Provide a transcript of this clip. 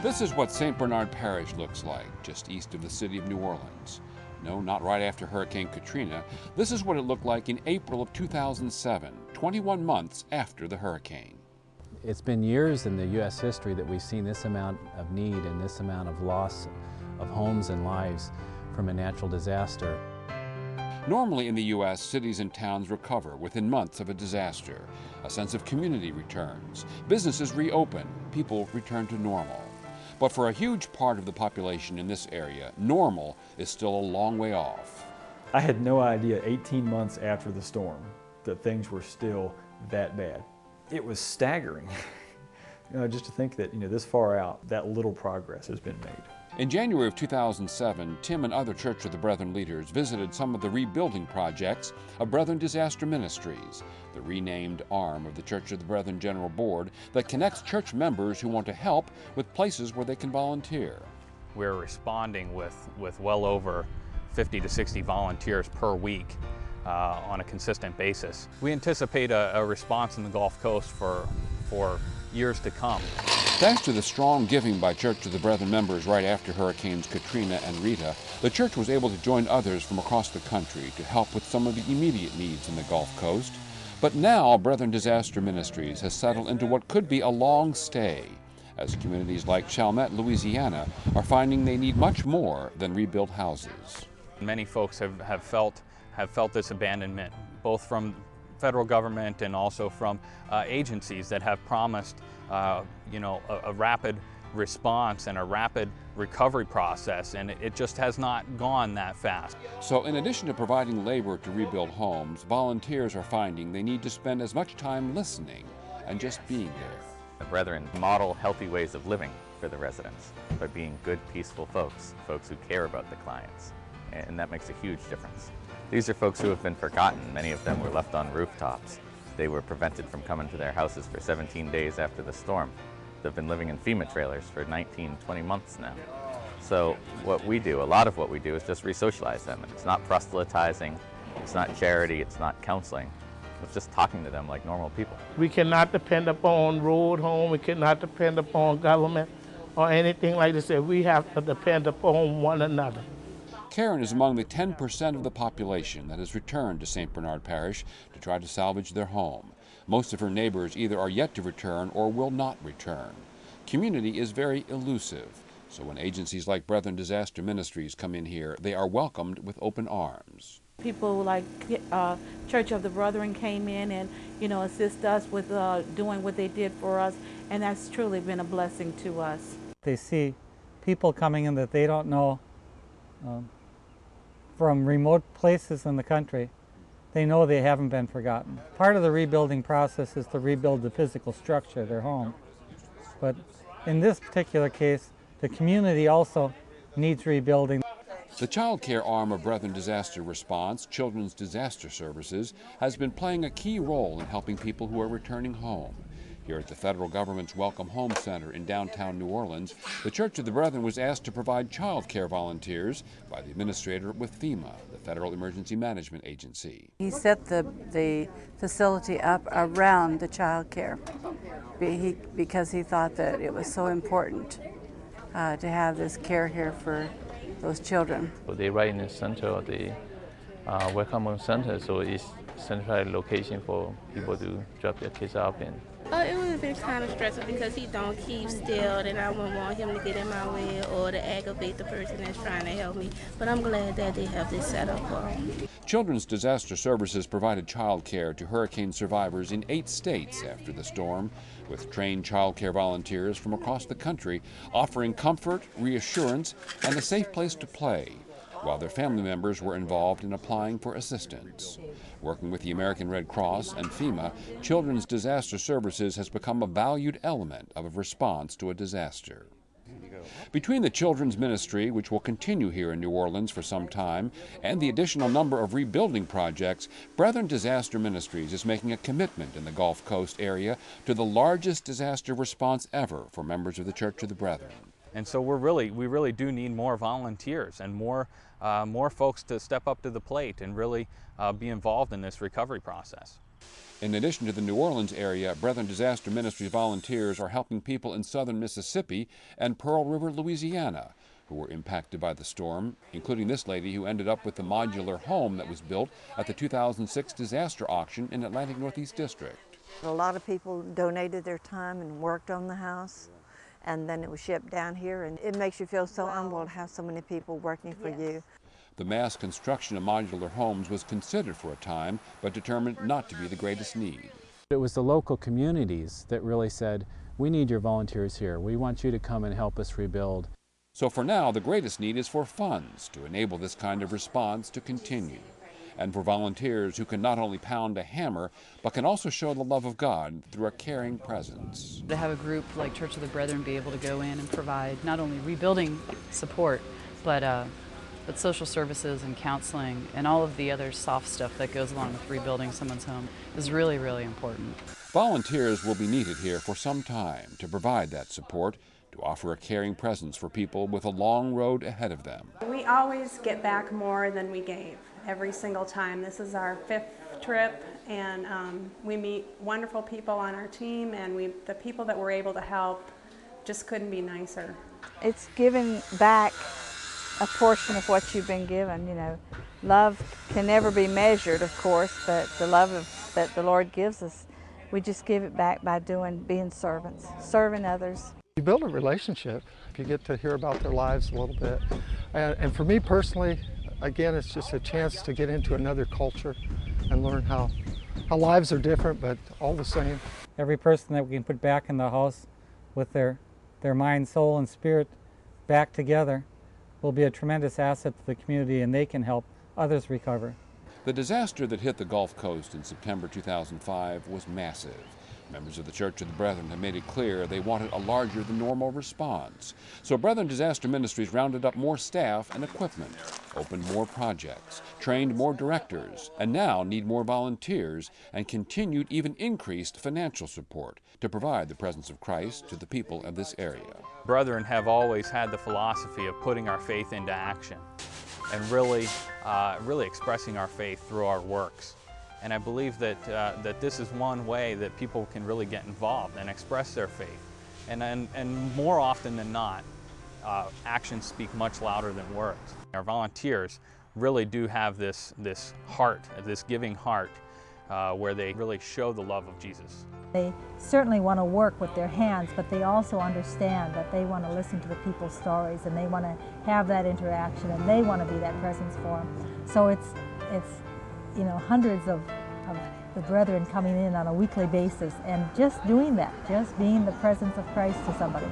This is what St. Bernard Parish looks like, just east of the city of New Orleans. No, not right after Hurricane Katrina. This is what it looked like in April of 2007, 21 months after the hurricane. It's been years in the U.S. history that we've seen this amount of need and this amount of loss of homes and lives from a natural disaster. Normally in the U.S., cities and towns recover within months of a disaster. A sense of community returns. Businesses reopen. People return to normal. But for a huge part of the population in this area, normal is still a long way off. I had no idea 18 months after the storm that things were still that bad. It was staggering, just to think that, this far out, that little progress has been made. In January of 2007, Tim and other Church of the Brethren leaders visited some of the rebuilding projects of Brethren Disaster Ministries, the renamed arm of the Church of the Brethren General Board that connects church members who want to help with places where they can volunteer. We're responding with well over 50 to 60 volunteers per week on a consistent basis. We anticipate a response in the Gulf Coast for years to come. Thanks to the strong giving by Church of the Brethren members right after Hurricanes Katrina and Rita, the church was able to join others from across the country to help with some of the immediate needs in the Gulf Coast. But now Brethren Disaster Ministries has settled into what could be a long stay, as communities like Chalmette, Louisiana, are finding they need much more than rebuilt houses. Many folks have felt this abandonment, both from federal government and also from agencies that have promised a rapid response and a rapid recovery process, and it just has not gone that fast. So in addition to providing labor to rebuild homes, volunteers are finding they need to spend as much time listening and just being there. The Brethren model healthy ways of living for the residents by being good, peaceful folks who care about the clients, and that makes a huge difference. These are folks who have been forgotten. Many of them were left on rooftops. They were prevented from coming to their houses for 17 days after the storm. They've been living in FEMA trailers for 19, 20 months now. So what we do, a lot of what we do, is just re-socialize them. It's not proselytizing, it's not charity, it's not counseling. It's just talking to them like normal people. We cannot depend upon road home, we cannot depend upon government or anything like this. We have to depend upon one another. Karen is among the 10% of the population that has returned to St. Bernard Parish to try to salvage their home. Most of her neighbors either are yet to return or will not return. Community is very elusive, so when agencies like Brethren Disaster Ministries come in here, they are welcomed with open arms. People like Church of the Brethren came in and, assist us with doing what they did for us, and that's truly been a blessing to us. They see people coming in that they don't know from remote places in the country. They know they haven't been forgotten. Part of the rebuilding process is to rebuild the physical structure of their home. But in this particular case, the community also needs rebuilding. The child care arm of Brethren Disaster Response, Children's Disaster Services, has been playing a key role in helping people who are returning home. Here at the federal government's Welcome Home Center in downtown New Orleans, the Church of the Brethren was asked to provide child care volunteers by the administrator with FEMA, the Federal Emergency Management Agency. He set the facility up around the child care because he thought that it was so important to have this care here for those children. They're right in the center of the Welcome Home Center, so it's centralized location for people to drop their kids off in. It would have been kind of stressful because he don't keep still, and I wouldn't want him to get in my way or to aggravate the person that's trying to help me. But I'm glad that they have this set up for him. Children's Disaster Services provided child care to hurricane survivors in 8 states after the storm, with trained child care volunteers from across the country offering comfort, reassurance, and a safe place to play, while their family members were involved in applying for assistance. Working with the American Red Cross and FEMA, Children's Disaster Services has become a valued element of a response to a disaster. Between the Children's Ministry, which will continue here in New Orleans for some time, and the additional number of rebuilding projects, Brethren Disaster Ministries is making a commitment in the Gulf Coast area to the largest disaster response ever for members of the Church of the Brethren. And so we really do need more volunteers and more folks to step up to the plate and really be involved in this recovery process. In addition to the New Orleans area, Brethren Disaster Ministries volunteers are helping people in southern Mississippi and Pearl River, Louisiana, who were impacted by the storm, including this lady who ended up with the modular home that was built at the 2006 disaster auction in Atlantic Northeast District. A lot of people donated their time and worked on the house, and then it was shipped down here, and it makes you feel so humble to have so many people working for you. The mass construction of modular homes was considered for a time, but determined not to be the greatest need. It was the local communities that really said, we need your volunteers here. We want you to come and help us rebuild. So for now, the greatest need is for funds to enable this kind of response to continue, and for volunteers who can not only pound a hammer, but can also show the love of God through a caring presence. To have a group like Church of the Brethren be able to go in and provide not only rebuilding support, but social services and counseling and all of the other soft stuff that goes along with rebuilding someone's home is really, really important. Volunteers will be needed here for some time to provide that support, to offer a caring presence for people with a long road ahead of them. We always get back more than we gave every single time. This is our 5th trip, and we meet wonderful people on our team, and the people that we're able to help just couldn't be nicer. It's giving back a portion of what you've been given. You know, love can never be measured, of course, but the love that the Lord gives us, we just give it back by being servants, serving others. You build a relationship if you get to hear about their lives a little bit. And for me personally, again, it's just a chance to get into another culture and learn how lives are different, but all the same. Every person that we can put back in the house with their mind, soul, and spirit back together will be a tremendous asset to the community, and they can help others recover. The disaster that hit the Gulf Coast in September 2005 was massive. Members of the Church of the Brethren have made it clear they wanted a larger than normal response. So Brethren Disaster Ministries rounded up more staff and equipment, opened more projects, trained more directors, and now need more volunteers, and continued, even increased financial support to provide the presence of Christ to the people of this area. Brethren have always had the philosophy of putting our faith into action and really expressing our faith through our works. And I believe that this is one way that people can really get involved and express their faith. And more often than not, actions speak much louder than words. Our volunteers really do have this heart, this giving heart, where they really show the love of Jesus. They certainly want to work with their hands, but they also understand that they want to listen to the people's stories, and they want to have that interaction, and they want to be that presence for them. So it's you know, hundreds of the brethren coming in on a weekly basis and just doing that, just being the presence of Christ to somebody.